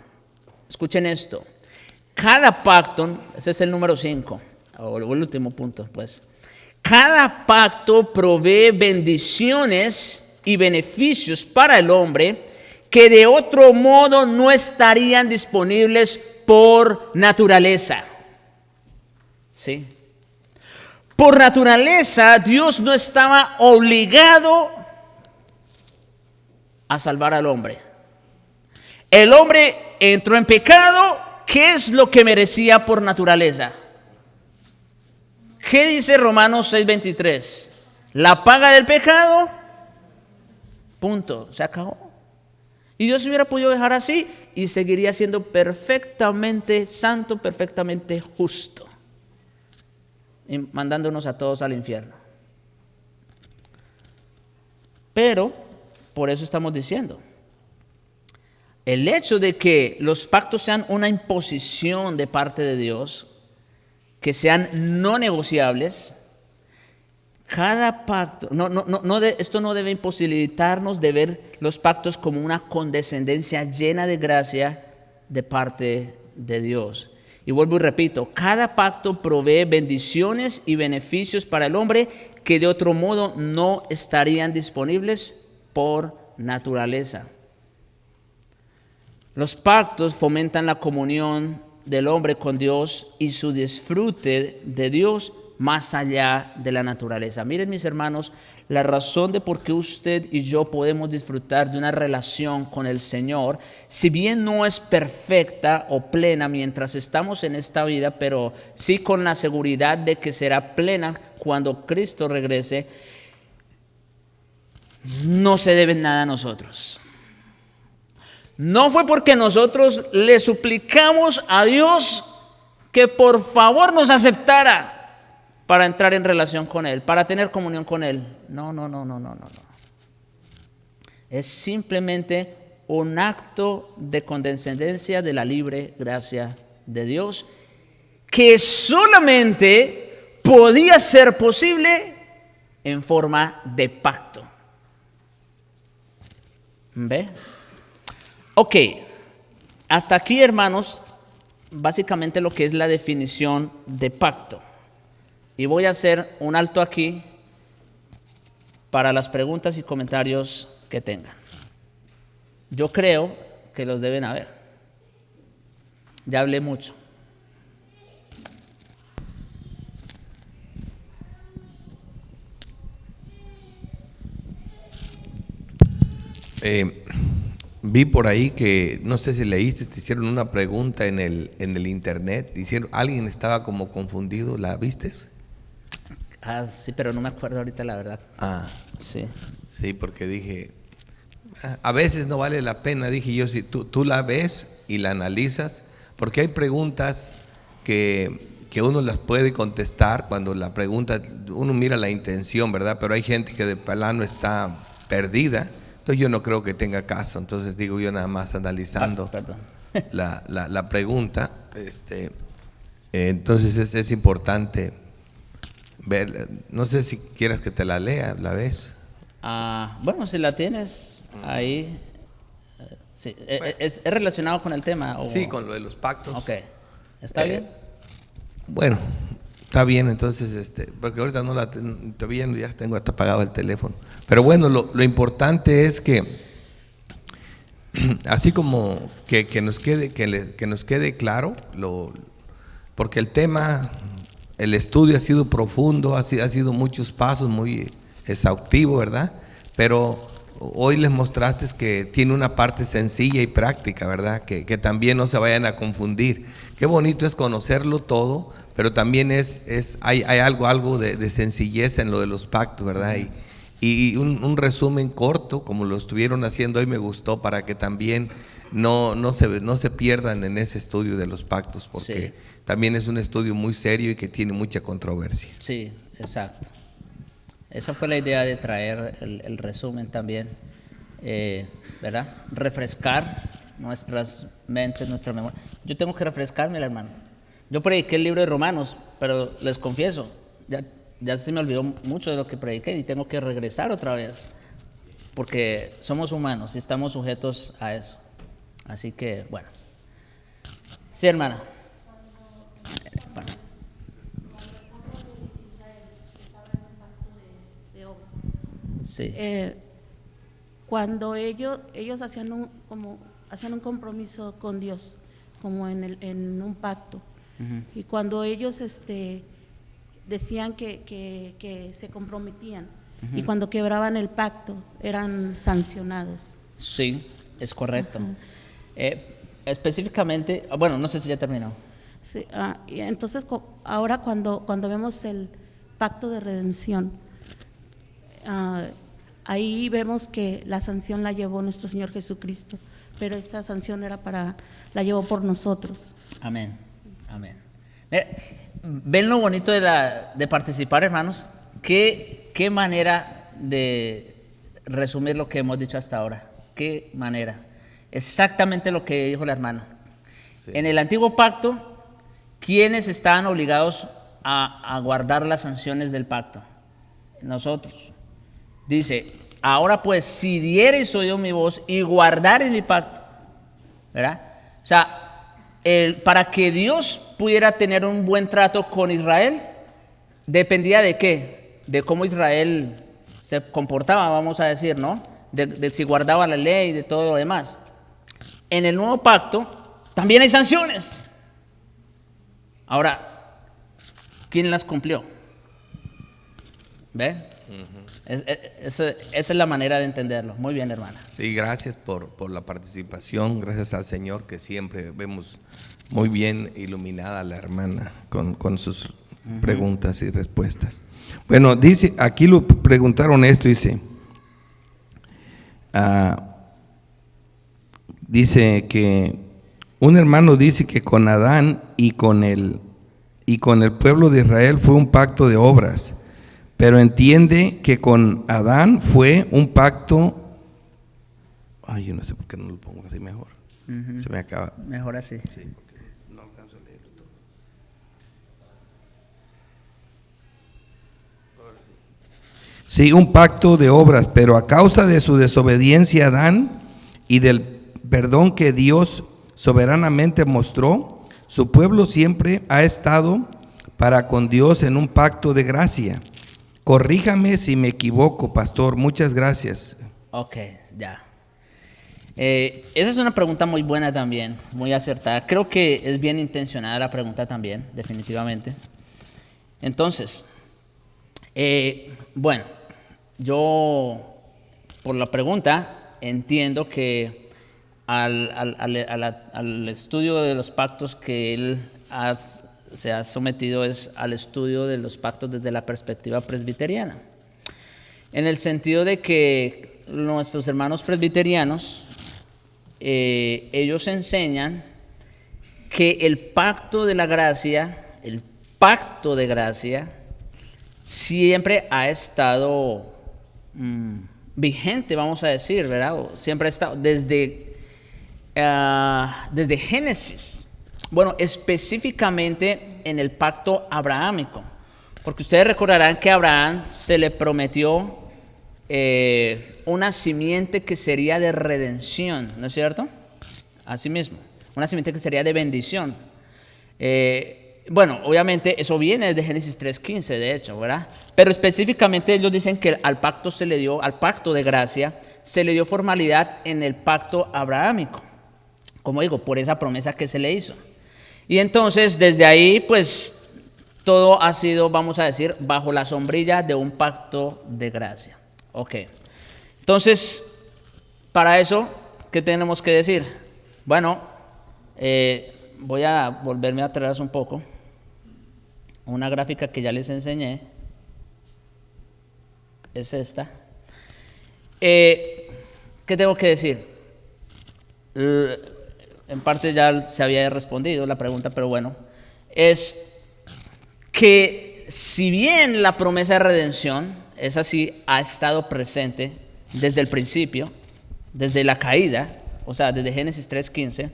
Escuchen esto. Cada pacto, ese es el número 5, o el último punto, pues. Cada pacto provee bendiciones y beneficios para el hombre que de otro modo no estarían disponibles por naturaleza. ¿Sí? Por naturaleza, Dios no estaba obligado a salvar al hombre. El hombre entró en pecado. ¿Qué es lo que merecía por naturaleza? ¿Qué dice Romanos 6:23? La paga del pecado, punto, se acabó. Y Dios se hubiera podido dejar así y seguiría siendo perfectamente santo, perfectamente justo, y mandándonos a todos al infierno. Pero, por eso estamos diciendo, el hecho de que los pactos sean una imposición de parte de Dios, que sean no negociables, Cada pacto, esto no debe imposibilitarnos de ver los pactos como una condescendencia llena de gracia de parte de Dios. Y vuelvo y repito, cada pacto provee bendiciones y beneficios para el hombre que de otro modo no estarían disponibles por naturaleza. Los pactos fomentan la comunión del hombre con Dios y su disfrute de Dios más allá de la naturaleza. Miren, mis hermanos, la razón de por qué usted y yo podemos disfrutar de una relación con el Señor, si bien no es perfecta o plena mientras estamos en esta vida, pero sí con la seguridad de que será plena cuando Cristo regrese, no se debe nada a nosotros. No fue porque nosotros le suplicamos a Dios que por favor nos aceptara para entrar en relación con Él, para tener comunión con Él. No. Es simplemente un acto de condescendencia de la libre gracia de Dios que solamente podía ser posible en forma de pacto. ¿Ve? Ok, hasta aquí, hermanos, básicamente lo que es la definición de pacto. Y voy a hacer un alto aquí para las preguntas y comentarios que tengan. Yo creo que los deben haber. Ya hablé mucho. Vi por ahí que, no sé si leíste, te hicieron una pregunta en el internet. Alguien estaba como confundido, ¿la vistes? Sí, pero no me acuerdo ahorita la verdad. Sí. Sí, porque dije, a veces no vale la pena, dije yo, si tú la ves y la analizas, porque hay preguntas que uno las puede contestar cuando la pregunta, uno mira la intención, ¿verdad? Pero hay gente que de plano está perdida, entonces yo no creo que tenga caso. Entonces digo yo nada más analizando la pregunta, entonces es importante ver. No sé si quieras que te la lea, ¿la ves? Bueno, si la tienes ahí, sí. ¿Es relacionado con el tema? ¿O? Sí, con lo de los pactos. Ok, ¿está bien? Bueno, está bien, entonces, porque ahorita no la estoy viendo, ya tengo hasta apagado el teléfono. Pero bueno, lo importante es que, así como que nos quede claro, porque el tema, el estudio ha sido profundo, ha sido muchos pasos, muy exhaustivo, ¿verdad? Pero hoy les mostraste que tiene una parte sencilla y práctica, ¿verdad? Que también no se vayan a confundir. Qué bonito es conocerlo todo, pero también hay algo de sencillez en lo de los pactos, ¿verdad? Y un resumen corto, como lo estuvieron haciendo hoy, me gustó, para que también no se pierdan en ese estudio de los pactos, porque también es un estudio muy serio y que tiene mucha controversia. Sí, exacto. Esa fue la idea de traer el resumen también, ¿verdad? Refrescar nuestras mentes, nuestra memoria. Yo tengo que refrescarme, hermano. Yo prediqué el libro de Romanos, pero les confieso, ya se me olvidó mucho de lo que prediqué y tengo que regresar otra vez, porque somos humanos y estamos sujetos a eso. Así que, bueno. Sí, hermana. Sí. Cuando ellos hacían un compromiso con Dios, como en un pacto, y cuando ellos decían que se comprometían, y cuando quebraban el pacto eran sancionados. Sí, es correcto. Específicamente, bueno, no sé si ya terminó. Sí, y entonces ahora cuando vemos el pacto de redención, ahí vemos que la sanción la llevó nuestro Señor Jesucristo, pero esa sanción la llevó por nosotros. Amén, amén. ¿Ven lo bonito de participar, hermanos? ¿Qué manera de resumir lo que hemos dicho hasta ahora? ¿Qué manera? Exactamente lo que dijo la hermana. Sí. En el antiguo pacto, ¿quiénes estaban obligados a guardar las sanciones del pacto? nosotros. Dice, ahora pues, si diereis oído mi voz y guardareis mi pacto, ¿verdad? O sea, para que Dios pudiera tener un buen trato con Israel, dependía de qué, de cómo Israel se comportaba, vamos a decir, ¿no? De si guardaba la ley y de todo lo demás. En el nuevo pacto también hay sanciones. Ahora, ¿quién las cumplió? ¿Ve? Esa es la manera de entenderlo. Muy bien, hermana. Sí, gracias por la participación. Gracias al Señor que siempre vemos muy bien iluminada a la hermana con sus preguntas y respuestas. Bueno, dice, aquí lo preguntaron esto, dice que un hermano dice que con Adán y con el pueblo de Israel fue un pacto de obras, pero entiende que con Adán fue un pacto. Ay, yo no sé por qué no lo pongo así mejor. Se me acaba. Mejor así. Sí, porque no alcanzo a leerlo todo. Sí, un pacto de obras, pero a causa de su desobediencia a Adán y del perdón que Dios soberanamente mostró, su pueblo siempre ha estado para con Dios en un pacto de gracia. Corríjame si me equivoco, pastor. Muchas gracias. Ok, ya. Esa es una pregunta muy buena también, muy acertada. Creo que es bien intencionada la pregunta también, definitivamente. Entonces, bueno, yo por la pregunta entiendo que al estudio de los pactos que él se ha sometido es al estudio de los pactos desde la perspectiva presbiteriana, en el sentido de que nuestros hermanos presbiterianos, ellos enseñan que el pacto de gracia siempre ha estado vigente, vamos a decir, ¿verdad? Siempre ha estado desde Génesis. Bueno, específicamente en el pacto abrahámico, porque ustedes recordarán que a Abraham se le prometió una simiente que sería de redención, ¿no es cierto? Así mismo, una simiente que sería de bendición. Bueno, obviamente eso viene desde Génesis 3:15, de hecho, ¿verdad? Pero específicamente ellos dicen que al pacto de gracia, se le dio formalidad en el pacto abrahámico, como digo, por esa promesa que se le hizo. Y entonces, desde ahí, pues, todo ha sido, vamos a decir, bajo la sombrilla de un pacto de gracia. Ok. Entonces, para eso, ¿qué tenemos que decir? Bueno, voy a volverme atrás un poco. Una gráfica que ya les enseñé es esta. ¿Qué tengo que decir? En parte ya se había respondido la pregunta, pero bueno, es que si bien la promesa de redención, esa sí ha estado presente desde el principio, desde la caída, o sea, desde Génesis 3:15,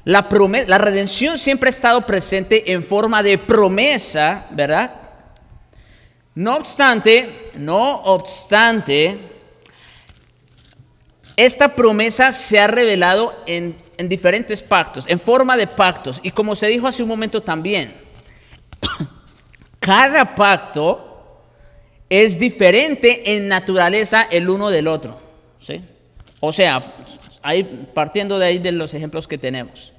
la redención siempre ha estado presente en forma de promesa, ¿verdad? No obstante, esta promesa se ha revelado en diferentes pactos, en forma de pactos. Y como se dijo hace un momento también, cada pacto es diferente en naturaleza el uno del otro, ¿sí? O sea, partiendo de ahí de los ejemplos que tenemos.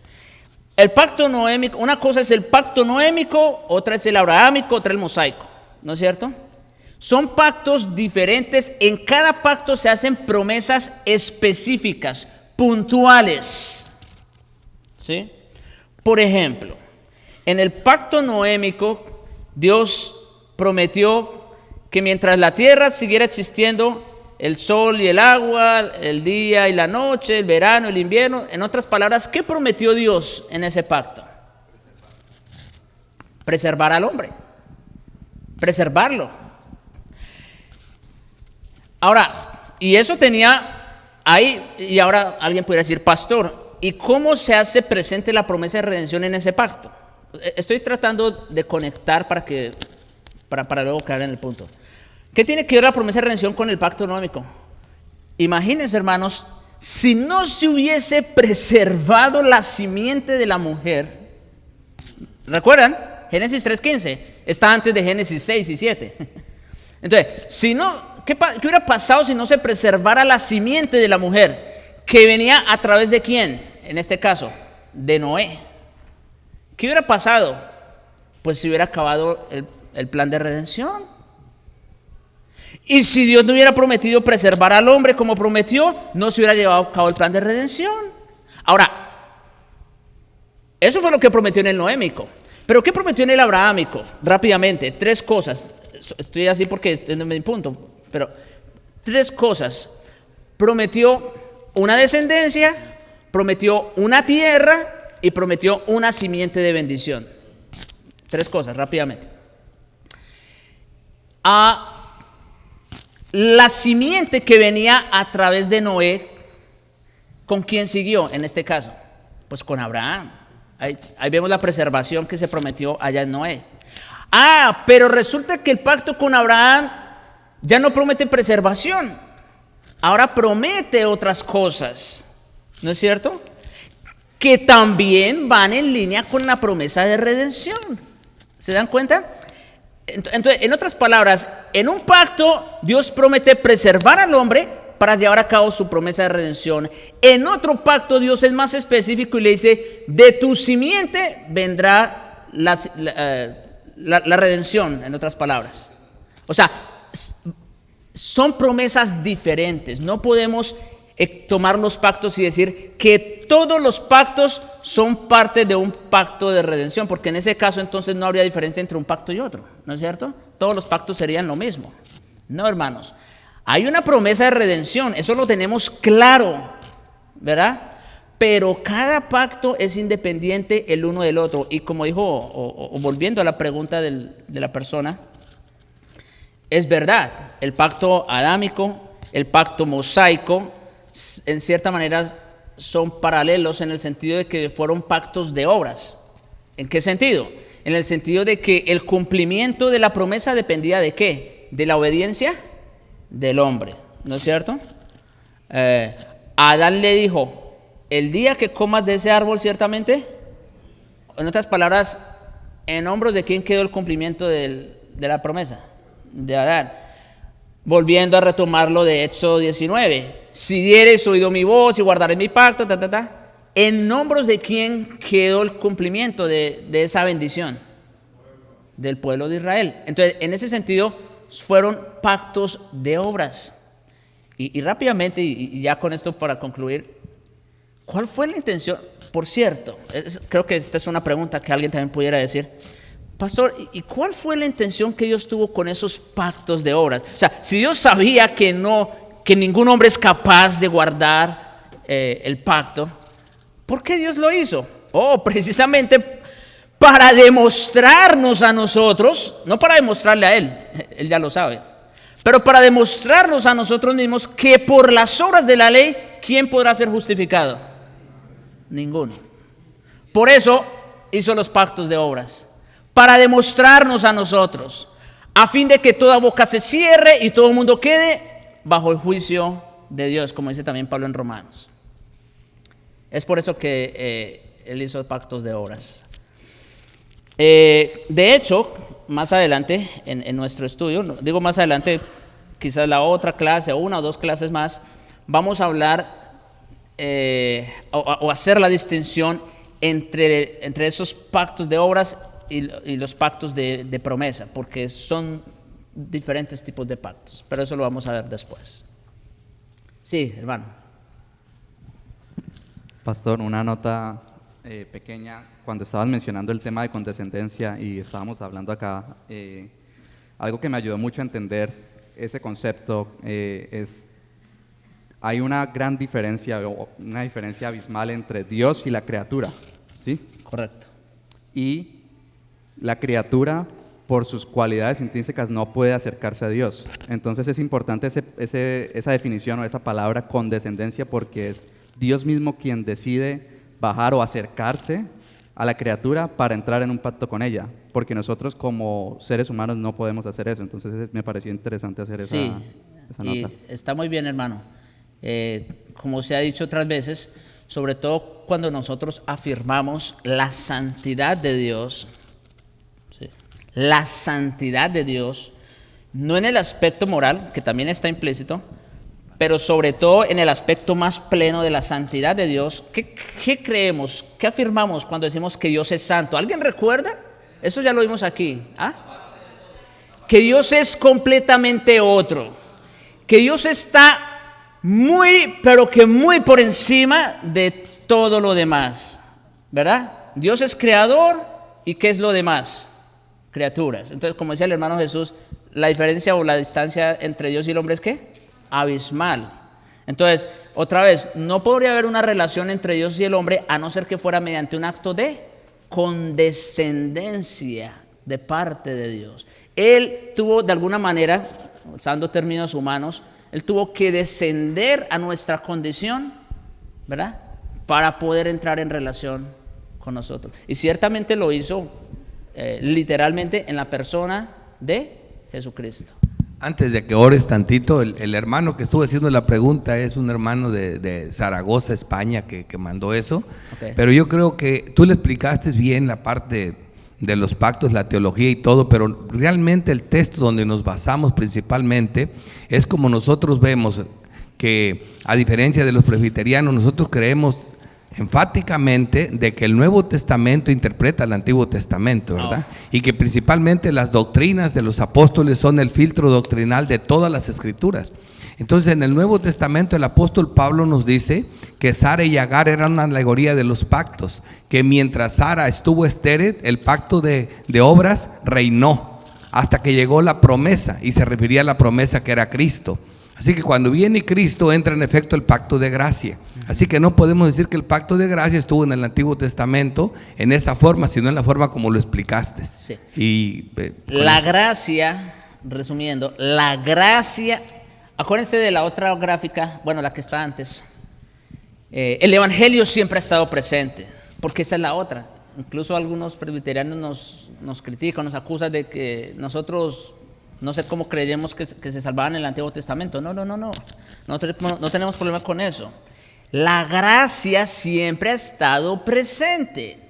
El pacto noémico, una cosa es el pacto noémico, otra es el abrahámico, otra el mosaico, ¿no es cierto? Son pactos diferentes. En cada pacto se hacen promesas específicas, puntuales, ¿sí? Por ejemplo, en el pacto noémico, Dios prometió que mientras la tierra siguiera existiendo, el sol y el agua, el día y la noche, el verano, el invierno, en otras palabras, ¿qué prometió Dios en ese pacto? Preservar al hombre, preservarlo. Ahora, y eso tenía ahí, y ahora alguien podría decir, pastor, ¿y cómo se hace presente la promesa de redención en ese pacto? Estoy tratando de conectar para luego caer en el punto. ¿Qué tiene que ver la promesa de redención con el pacto noémico? Imagínense, hermanos, si no se hubiese preservado la simiente de la mujer, ¿recuerdan? Génesis 3:15, está antes de Génesis 6 y 7. Entonces, si no, ¿qué hubiera pasado si no se preservara la simiente de la mujer? Que venía a través de ¿quién? En este caso, de Noé. ¿Qué hubiera pasado? Pues se hubiera acabado el plan de redención. Y si Dios no hubiera prometido preservar al hombre como prometió, no se hubiera llevado a cabo el plan de redención. Ahora, eso fue lo que prometió en el noémico. Pero ¿qué prometió en el abrahámico? Rápidamente, 3 cosas. Estoy así porque este no es mi punto, pero 3 cosas. Prometió una descendencia, prometió una tierra y prometió una simiente de bendición. 3 cosas, rápidamente. La simiente que venía a través de Noé, ¿con quién siguió en este caso? Pues con Abraham. Ahí vemos la preservación que se prometió allá en Noé. Pero resulta que el pacto con Abraham ya no promete preservación. Ahora promete otras cosas, ¿no es cierto? Que también van en línea con la promesa de redención. ¿Se dan cuenta? Entonces, en otras palabras, en un pacto Dios promete preservar al hombre para llevar a cabo su promesa de redención. En otro pacto Dios es más específico y le dice, de tu simiente vendrá la redención, en otras palabras. O sea, son promesas diferentes. No podemos tomar los pactos y decir que todos los pactos son parte de un pacto de redención, porque en ese caso entonces no habría diferencia entre un pacto y otro, ¿no es cierto? Todos los pactos serían lo mismo. No, hermanos. Hay una promesa de redención, eso lo tenemos claro, ¿verdad? Pero cada pacto es independiente el uno del otro. Y como dijo, o volviendo a la pregunta de la persona, es verdad, el pacto adámico, el pacto mosaico, en cierta manera son paralelos en el sentido de que fueron pactos de obras. ¿En qué sentido? En el sentido de que el cumplimiento de la promesa dependía de ¿qué? De la obediencia del hombre, ¿no es cierto? Adán le dijo, el día que comas de ese árbol ciertamente, en otras palabras, ¿en hombros de quién quedó el cumplimiento de la promesa? De Adán. Volviendo a retomar lo de Éxodo 19, si dieres oído mi voz y guardaré mi pacto, ¿en hombros de quién quedó el cumplimiento de esa bendición? Del pueblo de Israel. Entonces, en ese sentido, fueron pactos de obras. Y rápidamente, y ya con esto para concluir, ¿cuál fue la intención? Por cierto, creo que esta es una pregunta que alguien también pudiera decir. Pastor, ¿y cuál fue la intención que Dios tuvo con esos pactos de obras? O sea, si Dios sabía que ningún hombre es capaz de guardar el pacto, ¿por qué Dios lo hizo? Precisamente para demostrarnos a nosotros, no para demostrarle a Él ya lo sabe, pero para demostrarnos a nosotros mismos que por las obras de la ley, ¿quién podrá ser justificado? Ninguno. Por eso hizo los pactos de obras, para demostrarnos a nosotros, a fin de que toda boca se cierre y todo el mundo quede bajo el juicio de Dios, como dice también Pablo en Romanos. Es por eso que Él hizo pactos de obras. De hecho, más adelante en nuestro estudio, digo más adelante, quizás la otra clase o 1 o 2 clases más, vamos a hablar o hacer la distinción entre esos pactos de obras y los pactos de promesa, porque son diferentes tipos de pactos, pero eso lo vamos a ver después. Sí, hermano. Pastor, una nota pequeña. Cuando estabas mencionando el tema de condescendencia y estábamos hablando acá, algo que me ayudó mucho a entender ese concepto hay una gran diferencia, o una diferencia abismal entre Dios y la criatura, ¿sí? Correcto. Y la criatura, por sus cualidades intrínsecas, no puede acercarse a Dios. Entonces es importante esa definición o esa palabra condescendencia, porque es Dios mismo quien decide bajar o acercarse a la criatura para entrar en un pacto con ella, porque nosotros como seres humanos no podemos hacer eso. Entonces me pareció interesante hacer esa y nota. está muy bien, hermano. Como se ha dicho otras veces, sobre todo cuando nosotros afirmamos la santidad de Dios, ¿sí? La santidad de Dios, no en el aspecto moral, que también está implícito, pero sobre todo en el aspecto más pleno de la santidad de Dios. ¿Qué creemos? ¿Qué afirmamos cuando decimos que Dios es santo? ¿Alguien recuerda? Eso ya lo vimos aquí. ¿Ah? Que Dios es completamente otro. Que Dios está muy, pero que muy por encima de todo lo demás. ¿Verdad? Dios es creador, ¿y qué es lo demás? Criaturas. Entonces, como decía el hermano Jesús, la diferencia o la distancia entre Dios y el hombre es ¿qué? Abismal. Entonces, otra vez, no podría haber una relación entre Dios y el hombre a no ser que fuera mediante un acto de condescendencia de parte de Dios. Él tuvo de alguna manera, usando términos humanos, Él tuvo que descender a nuestra condición, ¿verdad? Para poder entrar en relación con nosotros. Y ciertamente lo hizo literalmente en la persona de Jesucristo. Antes de que ores tantito, el hermano que estuvo haciendo la pregunta es un hermano de Zaragoza, España, que mandó eso. Okay. Pero yo creo que tú le explicaste bien la parte de los pactos, la teología y todo, pero realmente el texto donde nos basamos principalmente es como nosotros vemos que, a diferencia de los presbiterianos, nosotros creemos enfáticamente de que el Nuevo Testamento interpreta el Antiguo Testamento, ¿verdad? Y que principalmente las doctrinas de los apóstoles son el filtro doctrinal de todas las Escrituras. Entonces, en el Nuevo Testamento el apóstol Pablo nos dice que Sara y Agar eran una alegoría de los pactos, que mientras Sara estuvo estéril, el pacto de obras reinó hasta que llegó la promesa, y se refería a la promesa que era Cristo. Así que cuando viene Cristo entra en efecto el pacto de gracia. Así que no podemos decir que el pacto de gracia estuvo en el Antiguo Testamento en esa forma, sino en la forma como lo explicaste. Sí. Y la gracia, resumiendo, la gracia, acuérdense de la otra gráfica, bueno, la que está antes. El Evangelio siempre ha estado presente, porque esa es la otra. Incluso algunos presbiterianos nos critican, nos acusan de que nosotros, no sé cómo creemos que se salvaban en el Antiguo Testamento. No tenemos problema con eso. La gracia siempre ha estado presente,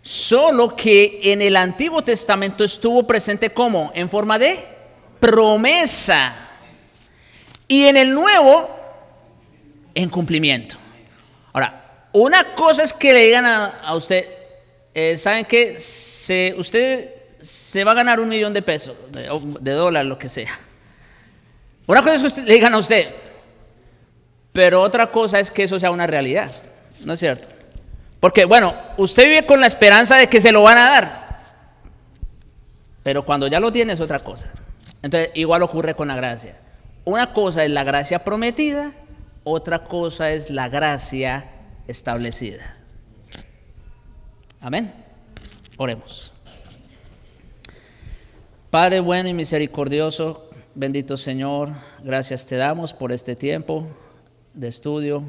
solo que en el Antiguo Testamento estuvo presente ¿cómo? En forma de promesa, y en el Nuevo en cumplimiento. Ahora, una cosa es que le digan a usted, ¿saben qué? Usted se va a ganar $1 millón de pesos, de dólares, lo que sea. Una cosa es que le digan a usted, pero otra cosa es que eso sea una realidad, ¿no es cierto? Porque, bueno, usted vive con la esperanza de que se lo van a dar, pero cuando ya lo tiene es otra cosa. Entonces, igual ocurre con la gracia. Una cosa es la gracia prometida, otra cosa es la gracia establecida. Amén. Oremos. Padre bueno y misericordioso, bendito Señor, gracias te damos por este tiempo de estudio.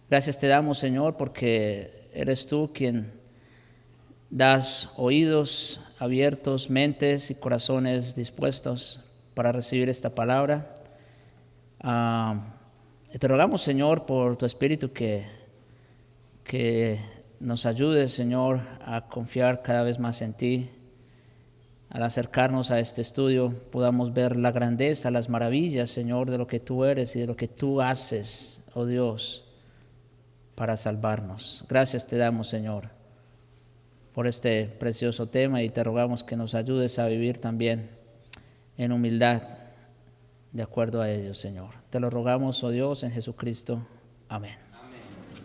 Gracias te damos, Señor, porque eres tú quien das oídos abiertos, mentes y corazones dispuestos para recibir esta palabra. Te rogamos, Señor, por tu Espíritu que nos ayude, Señor, a confiar cada vez más en ti. Al acercarnos a este estudio podamos ver la grandeza, las maravillas, Señor, de lo que tú eres y de lo que tú haces, oh Dios, para salvarnos. Gracias te damos, Señor, por este precioso tema, y te rogamos que nos ayudes a vivir también en humildad de acuerdo a ello, Señor. Te lo rogamos, oh Dios, en Jesucristo. Amén.